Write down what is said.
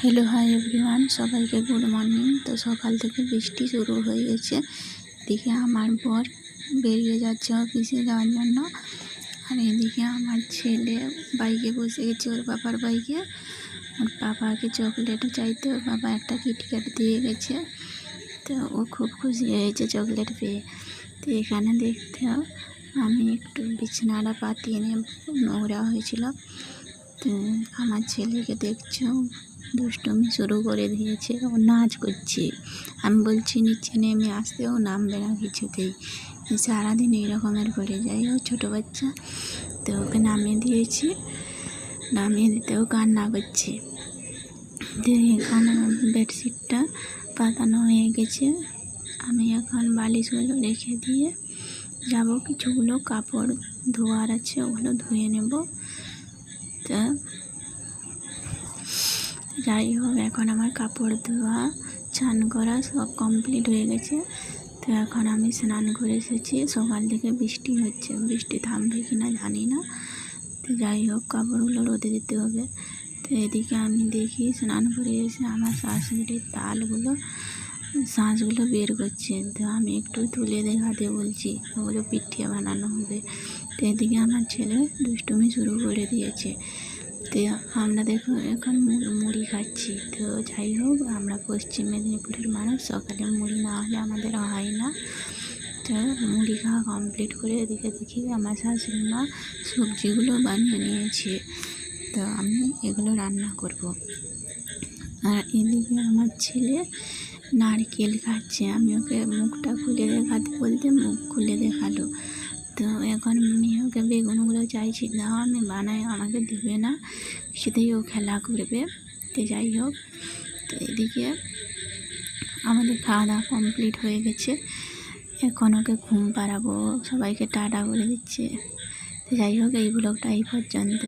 Hello hi everyone, সবাইকে good morning. তো সকাল থেকে বৃষ্টি শুরু হয়ে গেছে। এদিকে আমার বর বেরিয়ে যাচ্ছে অফিসে যাওয়ার জন্য, আর এদিকে আমার ছেলে বাইকে বসে গেছে, ওর বাবার বাইকে। ওর বাবাকে চকলেট চাইতে ওর বাবা একটা কিটক্যাট দিয়ে গেছে, তো ও খুব খুশি হয়েছে চকলেট পেয়ে। তো এখানে দেখতে আমি একটু বিছানাটা পাতিয়ে নিয়ে নোংরা হয়েছিল। তো আমার ছেলেকে দেখছো দুষ্টুমি শুরু করে দিয়েছে, ও নাচ করছে। আমি বলছি নিচে নেমে আসতে, ও নামবে না কিছুতেই, সারাদিন এই রকমের করে যায়। ও ছোটো বাচ্চা, তো ওকে নামিয়ে দিয়েছি, নামিয়ে দিতেও কান্না করছে। তো এখানে বেডশিটটা পাতানো হয়ে গেছে, আমি এখন বালিশগুলো রেখে দিয়ে যাব, কিছুগুলো কাপড় ধোয়ার আছে, ওগুলো ধুয়ে নেব। তো যাই হোক, এখন আমার কাপড় ধোয়া চান করা সব কমপ্লিট হয়ে গেছে। তো এখন আমি স্নান করে এসেছি। সকাল থেকে বৃষ্টি হচ্ছে, বৃষ্টি থামবে কি না জানি না। তো যাই হোক, কাপড়গুলো রোদে দিতে হবে। তো এদিকে আমি দেখি স্নান করে এসে আমার শাশুড়ির শাঁসগুলো বের করছে। তো আমি একটু তুলে দেখাতে বলছি, ওগুলো পিঠিয়ে বানানো হবে। তো এদিকে আমার ছেলে দুষ্টুমি শুরু করে দিয়েছে। তো আমরা দেখো এখন মুড়ি খাচ্ছি। তো যাই হোক, আমরা পশ্চিম মেদিনীপুরের মানুষ, সকালে মুড়ি না হলে আমাদের হয় না। তো মুড়ি খাওয়া কমপ্লিট করে এদিকে দেখি আমার শাশুড়ি মা সবজিগুলো বানিয়ে নিয়েছে। তো আমি এগুলো রান্না করব। আর এদিকে আমার ছেলে নারকেল খাচ্ছে, আমি ওকে মুখটা খুলে দেখাতে বলতে মুখ খুলে দেখালো। তো এখন আমি ওকে বেগুনগুলো চাইছি, দাও আমি বানাই, আমাকে দিবে না, কিছুতেই ও খেলা করবে। তো যাই হোক, তো এদিকে আমাদের খাওয়া দাওয়া কমপ্লিট হয়ে গেছে, এখন ওকে ঘুম পাড়াবো, সবাইকে টাটা বলে দিচ্ছে। তো যাই হোক, এই ব্লগটা এই পর্যন্ত।